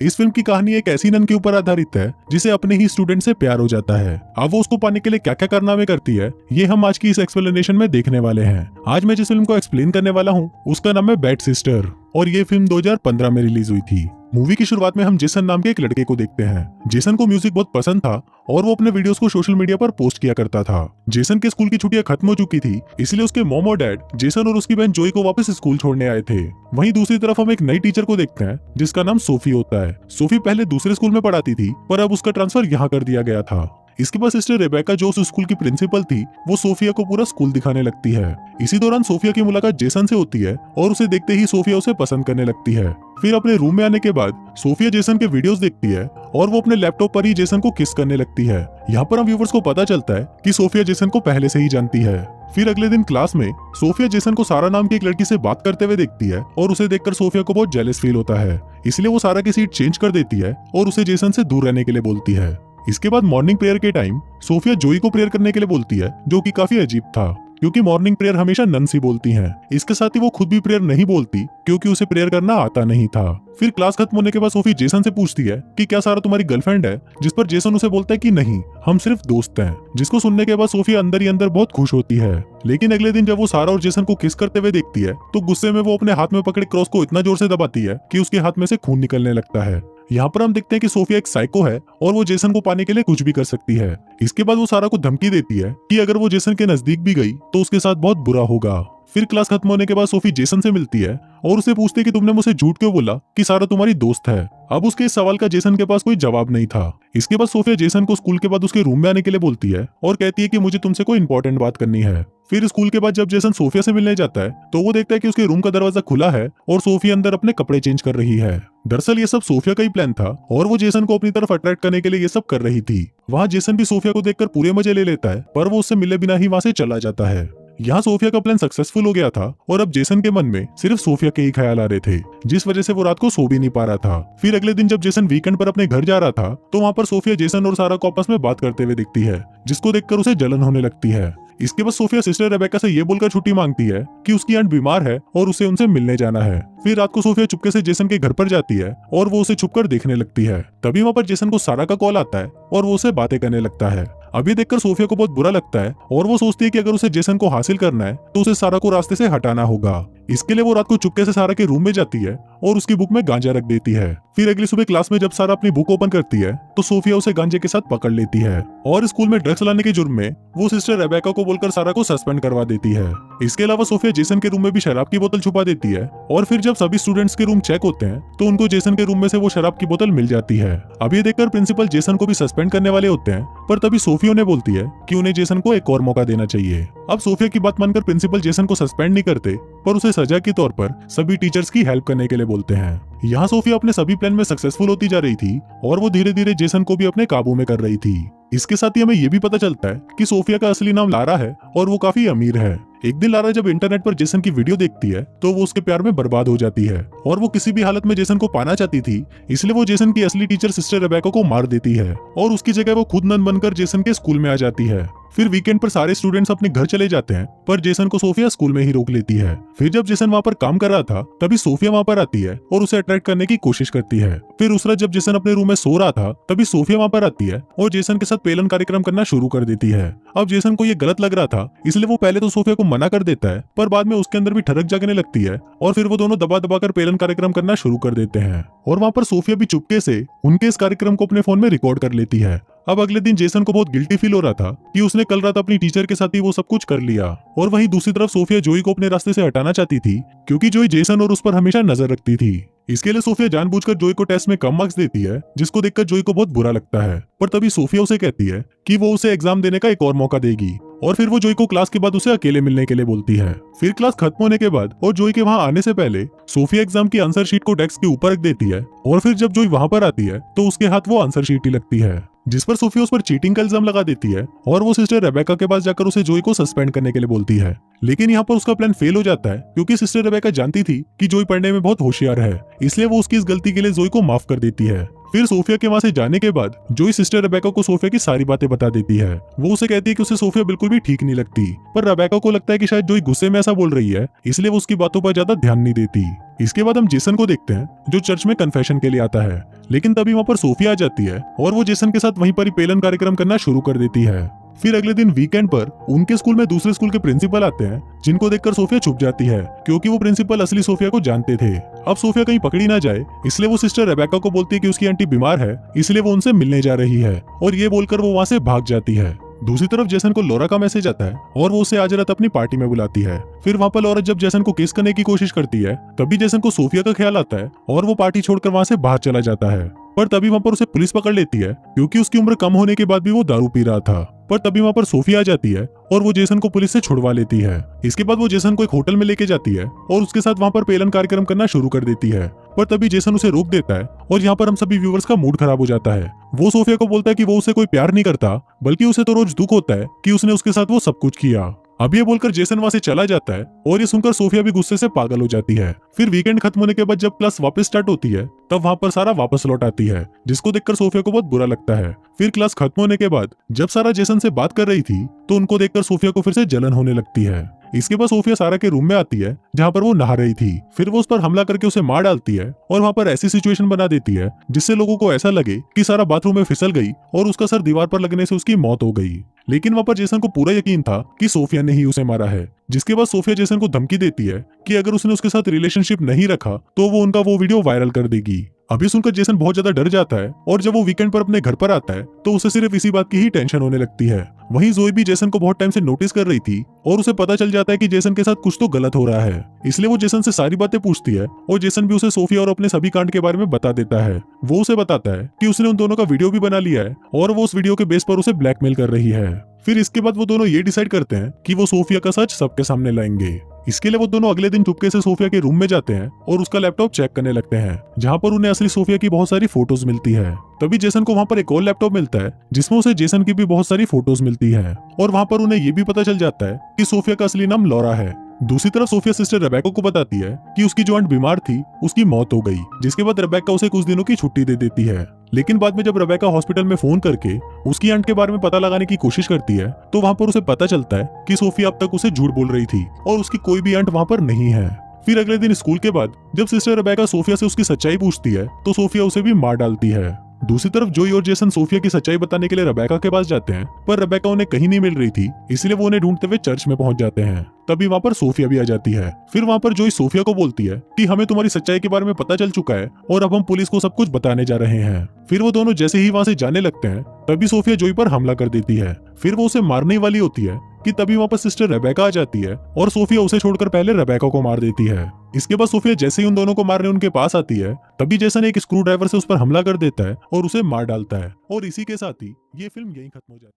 इस फिल्म की कहानी एक ऐसी नन के ऊपर आधारित है जिसे अपने ही स्टूडेंट से प्यार हो जाता है। अब वो उसको पाने के लिए क्या क्या कारनामे करती है, ये हम आज की इस एक्सप्लेनेशन में देखने वाले हैं। आज मैं जिस फिल्म को एक्सप्लेन करने वाला हूँ उसका नाम है बैड सिस्टर और ये फिल्म 2015 में रिलीज हुई थी। मूवी की शुरुआत में हम जेसन नाम के एक लड़के को देखते हैं। जेसन को म्यूजिक बहुत पसंद था और वो अपने वीडियोस को सोशल मीडिया पर पोस्ट किया करता था। जेसन के स्कूल की छुट्टियां खत्म हो चुकी थी, इसलिए उसके मॉम और डैड जेसन और उसकी बहन जोई को वापस स्कूल छोड़ने आए थे। वहीं दूसरी तरफ हम एक नई टीचर को देखते हैं जिसका नाम सोफी होता है। सोफी पहले दूसरे स्कूल में पढ़ाती थी पर अब उसका ट्रांसफर यहाँ कर दिया गया था। इसके बाद सिस्टर रेबेका जो उस स्कूल की प्रिंसिपल थी वो सोफिया को पूरा स्कूल दिखाने लगती है। इसी दौरान सोफिया की मुलाकात जेसन से होती है और उसे देखते ही सोफिया उसे पसंद करने लगती है। फिर अपने रूम में आने के बाद सोफिया जेसन के वीडियोस देखती है और वो अपने लैपटॉप पर ही जेसन को किस करने लगती है। यहाँ पर हम व्यूवर्स को पता चलता है कि सोफिया जेसन को पहले से ही जानती है। फिर अगले दिन क्लास में सोफिया जेसन को सारा नाम की एक लड़की से बात करते हुए देखती है और उसे देखकर सोफिया को बहुत जेलस फील होता है। इसलिए वो सारा की सीट चेंज कर देती है और उसे जेसन से दूर रहने के लिए बोलती है। इसके बाद मॉर्निंग प्रेयर के टाइम सोफिया जोई को प्रेयर करने के लिए बोलती है, जो कि काफी अजीब था क्योंकि मॉर्निंग प्रेयर हमेशा नन्स ही बोलती हैं। इसके साथ ही वो खुद भी प्रेयर नहीं बोलती क्योंकि उसे प्रेयर करना आता नहीं था। फिर क्लास खत्म होने के बाद सोफी जेसन से पूछती है कि क्या सारा तुम्हारी गर्लफ्रेंड है, जिस पर जेसन उसे बोलता है कि नहीं, हम सिर्फ दोस्त हैं। जिसको सुनने के बाद सोफी अंदर ही अंदर बहुत खुश होती है। लेकिन अगले दिन जब वो सारा और जेसन को किस करते हुए देखती है तो गुस्से में वो अपने हाथ में पकड़े क्रॉस को इतना जोर से दबाती है कि उसके हाथ में से खून निकलने लगता है। यहाँ पर हम देखते हैं कि सोफिया एक साइको है और वो जेसन को पाने के लिए कुछ भी कर सकती है। इसके बाद वो सारा को धमकी देती है कि अगर वो जेसन के नजदीक भी गई तो उसके साथ बहुत बुरा होगा। फिर क्लास खत्म होने के बाद सोफी जेसन से मिलती है और उसे पूछती है कि तुमने मुझसे झूठ क्यों बोला कि सारा तुम्हारी दोस्त है। अब उसके इस सवाल का जेसन के पास कोई जवाब नहीं था। इसके बाद सोफिया जेसन को स्कूल के बाद उसके रूम में आने के लिए बोलती है और कहती है कि मुझे तुमसे कोई इंपॉर्टेंट बात करनी है। फिर स्कूल के बाद जब जेसन सोफिया से मिलने जाता है तो वो देखता है कि उसके रूम का दरवाजा खुला है और सोफिया अंदर अपने कपड़े चेंज कर रही है। दरअसल ये सब सोफिया का ही प्लान था और वो जेसन को अपनी तरफ अट्रैक्ट करने के लिए ये सब कर रही थी। वहाँ जेसन भी सोफिया को देखकर पूरे मजे ले लेता है पर वो उससे मिले बिना ही वहाँ से चला जाता है। यहाँ सोफिया का प्लान सक्सेसफुल हो गया था और अब जेसन के मन में सिर्फ सोफिया के ही ख्याल आ रहे थे, जिस वजह से वो रात को सो भी नहीं पा रहा था। फिर अगले दिन जब जेसन वीकेंड पर अपने घर जा रहा था तो वहाँ पर सोफिया जेसन और सारा को आपस में बात करते हुए दिखती है, जिसको देखकर उसे जलन होने लगती है। इसके बाद सोफिया सिस्टर रेबेका से ये बोलकर छुट्टी मांगती है कि उसकी आंट बीमार है और उसे उनसे मिलने जाना है। फिर रात को सोफिया चुपके से जेसन के घर पर जाती है और वो उसे छुपकर देखने लगती है। तभी वहाँ पर जेसन को सारा का कॉल आता है और वो उसे बातें करने लगता है। अब ये देखकर सोफिया को बहुत बुरा लगता है और वो सोचती है कि अगर उसे जेसन को हासिल करना है तो उसे सारा को रास्ते से हटाना होगा। इसके लिए वो रात को चुपके से सारा के रूम में जाती है और उसकी बुक में गांजा रख देती है। फिर अगली सुबह क्लास में जब सारा अपनी बुक ओपन करती है तो सोफिया उसे गांजे के साथ पकड़ लेती है और स्कूल में ड्रग्स लाने के जुर्म में वो सिस्टर रेबेका को बोलकर सारा को सस्पेंड करवा देती है। इसके अलावा सोफिया जेसन के रूम में भी शराब की बोतल छुपा देती है और फिर जब सभी स्टूडेंट्स के रूम चेक होते हैं तो उनको जेसन के रूम में से वो शराब की बोतल मिल जाती है। अब ये देखकर प्रिंसिपल जेसन को भी सस्पेंड करने वाले होते हैं पर तभी सोफिया ने बोलती है कि उन्हें जेसन को एक और मौका देना चाहिए। अब सोफिया की बात मानकर प्रिंसिपल जेसन को सस्पेंड नहीं करते पर उसे सजा के तौर पर सभी टीचर्स की हेल्प करने के लिए बोलते हैं। यहाँ सोफिया अपने सभी प्लान में सक्सेसफुल होती जा रही थी और वो धीरे धीरे जेसन को भी अपने काबू में कर रही थी। इसके साथ ही हमें ये भी पता चलता है कि सोफिया का असली नाम लारा है और वो काफी अमीर है। एक दिन लारा जब इंटरनेट पर जेसन की वीडियो देखती है तो वो उसके प्यार में बर्बाद हो जाती है और वो किसी भी हालत में जेसन को पाना चाहती थी, इसलिए वो जेसन की असली टीचर सिस्टर रेबेका को मार देती है और उसकी जगह वो खुद नन बनकर जेसन के स्कूल में आ जाती है। फिर वीकेंड पर सारे स्टूडेंट्स अपने घर चले जाते हैं पर जेसन को सोफिया स्कूल में ही रोक लेती है। फिर जब जेसन वहाँ पर काम कर रहा था तभी सोफिया वहाँ पर आती है और उसे अट्रैक्ट करने की कोशिश करती है। फिर उस रात जब जेसन अपने रूम में सो रहा था तभी सोफिया वहाँ पर आती है और जेसन के साथ पेलन कार्यक्रम करना शुरू कर देती है। अब जेसन को ये गलत लग रहा था इसलिए वो पहले तो सोफिया को मना कर देता है पर बाद में उसके अंदर भी ठरक जागने लगती है और फिर वो दोनों दबा दबा कर पेलन कार्यक्रम करना शुरू कर देते हैं और वहाँ पर सोफिया भी चुपके से उनके इस कार्यक्रम को अपने फोन में रिकॉर्ड कर लेती है। अब अगले दिन जेसन को बहुत गिल्टी फील हो रहा था कि उसने कल रात अपनी टीचर के साथ ही वो सब कुछ कर लिया और वहीं दूसरी तरफ सोफिया जोई को अपने रास्ते से हटाना चाहती थी क्योंकि जोई जेसन और उस पर हमेशा नजर रखती थी। इसके लिए सोफिया जानबूझकर जोई को टेस्ट में कम मार्क्स देती है, जिसको देखकर जोई को बहुत बुरा लगता है। पर तभी सोफिया उसे कहती है कि वो उसे एग्जाम देने का एक और मौका देगी और फिर वो जोई को क्लास के बाद उसे अकेले मिलने के लिए बोलती है। फिर क्लास खत्म होने के बाद और जोई के वहाँ आने से पहले सोफिया एग्जाम की आंसर शीट को डेस्क के ऊपर रख देती है और फिर जब जोई वहाँ पर आती है तो उसके हाथ वो आंसर शीट ही लगती है, जिस पर सोफिया उस पर चीटिंग का इल्जाम लगा देती है और वो सिस्टर रेबेका के पास जाकर उसे जोई को सस्पेंड करने के लिए बोलती है। लेकिन यहाँ पर उसका प्लान फेल हो जाता है क्योंकि सिस्टर रेबेका जानती थी कि जोई पढ़ने में बहुत होशियार है, इसलिए वो उसकी इस गलती के लिए जोई को माफ कर देती है। फिर सोफिया के वहां से जाने के बाद जोई सिस्टर रेबेका को सोफिया की सारी बातें बता देती है। वो उसे कहती है कि उसे सोफिया बिल्कुल भी ठीक नहीं लगती, पर रेबेका को लगता है कि शायद जोई गुस्से में ऐसा बोल रही है, इसलिए वो उसकी बातों पर ज्यादा ध्यान नहीं देती। इसके बाद हम जेसन को देखते हैं जो चर्च में कन्फेशन के लिए आता है, लेकिन तभी वहाँ पर सोफिया आ जाती है और वो जेसन के साथ वहीं पर ही पेलन कार्यक्रम करना शुरू कर देती है। फिर अगले दिन वीकेंड पर उनके स्कूल में दूसरे स्कूल के प्रिंसिपल आते हैं, जिनको देखकर सोफिया छुप जाती है क्योंकि वो प्रिंसिपल असली सोफिया को जानते थे। अब सोफिया कहीं पकड़ी ना जाए इसलिए वो सिस्टर रेबेका को बोलती है कि उसकी आंटी बीमार है, इसलिए वो उनसे मिलने जा रही है और ये बोलकर वो वहाँ से भाग जाती है। दूसरी तरफ जेसन को लॉरा का मैसेज आता है और वो उसे आज रात अपनी पार्टी में बुलाती है। फिर वहाँ पर लॉरा जब जेसन को किस करने की कोशिश करती है तभी जेसन को सोफिया का ख्याल आता है और वो पार्टी छोड़कर वहाँ से बाहर चला जाता है। पर तभी वहाँ पर उसे पुलिस पकड़ लेती है क्योंकि उसकी उम्र कम होने के बाद भी वो दारू पी रहा था। पर तभी वहाँ पर सोफिया आ जाती है और वो जेसन को पुलिस से छुड़वा लेती है। इसके बाद वो जेसन को एक होटल में लेके जाती है और उसके साथ वहाँ पर पेलन कार्यक्रम करना शुरू कर देती है। पर तभी जेसन उसे रोक देता है और यहाँ पर हम सभी व्यूअर्स का मूड खराब हो जाता है। वो सोफिया को बोलता है कि वो उसे कोई प्यार नहीं करता, बल्कि उसे तो रोज दुख होता है कि उसने उसके साथ वो सब कुछ किया। अब ये बोलकर जेसन वहां से चला जाता है और ये सुनकर सोफिया भी गुस्से से पागल हो जाती है। फिर वीकेंड खत्म होने के बाद जब क्लास वापस स्टार्ट होती है तब वहां पर सारा वापस लौट आती है, जिसको देखकर सोफिया को बहुत बुरा लगता है। फिर क्लास खत्म होने के बाद जब सारा जेसन से बात कर रही थी तो उनको देखकर सोफिया को फिर से जलन होने लगती है। इसके बाद सोफिया सारा के रूम में आती है जहाँ पर वो नहा रही थी। फिर वो उस पर हमला करके उसे मार डालती है और वहाँ पर ऐसी सिचुएशन बना देती है जिससे लोगों को ऐसा लगे कि सारा बाथरूम में फिसल गई और उसका सर दीवार पर लगने से उसकी मौत हो गई। लेकिन वहाँ पर जेसन को पूरा यकीन था कि सोफिया ने ही उसे मारा है। जिसके बाद सोफिया जेसन को धमकी देती है कि अगर उसने उसके साथ रिलेशनशिप नहीं रखा तो वो उनका वो वीडियो वायरल कर देगी। अभी सुनकर जेसन बहुत ज्यादा डर जाता है और जब वो वीकेंड पर अपने घर पर आता है तो उसे सिर्फ इसी बात की ही टेंशन होने लगती है। वहीं जोई भी जेसन को बहुत टाइम से नोटिस कर रही थी और उसे पता चल जाता है कि जेसन के साथ कुछ तो गलत हो रहा है, इसलिए वो जेसन से सारी बातें पूछती है और जेसन भी उसे सोफिया और अपने सभी कांड के बारे में बता देता है। वो उसे बताता है कि उसने उन दोनों का वीडियो भी बना लिया है और वो उस वीडियो के बेस पर उसे ब्लैकमेल कर रही है। फिर इसके बाद वो दोनों ये डिसाइड करते हैं कि वो सोफिया का सच सबके सामने लाएंगे। इसके लिए वो दोनों अगले दिन चुपके से सोफिया के रूम में जाते हैं और उसका लैपटॉप चेक करने लगते हैं, जहां पर उन्हें असली सोफिया की बहुत सारी फोटोज मिलती है। तभी जेसन को वहां पर एक और लैपटॉप मिलता है जिसमें उसे जेसन की भी बहुत सारी फोटोज मिलती है और वहां पर उन्हें ये भी पता चल जाता है कि सोफिया का असली नाम लॉरा है। दूसरी तरफ सोफिया सिस्टर रेबेका को बताती है कि उसकी जो आंट बीमार थी उसकी मौत हो गई, जिसके बाद रेबेका उसे कुछ दिनों की छुट्टी दे देती है। लेकिन बाद में जब रेबेका हॉस्पिटल में फोन करके उसकी आंट के बारे में पता लगाने की कोशिश करती है तो वहां पर उसे पता चलता है कि सोफिया अब तक उसे झूठ बोल रही थी और उसकी कोई भी आंट वहां पर नहीं है। फिर अगले दिन स्कूल के बाद जब सिस्टर रेबेका सोफिया से उसकी सच्चाई पूछती है तो सोफिया उसे भी मार डालती है। दूसरी तरफ जोई और जेसन सोफिया की सच्चाई बताने के लिए रेबेका के पास जाते हैं, पर रेबेका उन्हें कहीं नहीं मिल रही थी, इसलिए वो उन्हें ढूंढते हुए चर्च में पहुंच जाते हैं। तभी वहां पर सोफिया भी आ जाती है। फिर वहां पर जोई सोफिया को बोलती है कि हमें तुम्हारी सच्चाई के बारे में पता चल चुका है और अब हम पुलिस को सब कुछ बताने जा रहे हैं। फिर वो दोनों जैसे ही वहां से जाने लगते हैं तभी सोफिया जोई पर हमला कर देती है। फिर वो उसे मारने वाली होती है कि तभी वहां पर सिस्टर रेबेका आ जाती है और सोफिया उसे छोड़कर पहले रेबेका को मार देती है। इसके बाद सोफिया जैसे ही उन दोनों को मारने उनके पास आती है तभी जेसन एक स्क्रू ड्राइवर से उस पर हमला कर देता है और उसे मार डालता है और इसी के साथ ही ये फिल्म यहीं खत्म हो जाती है।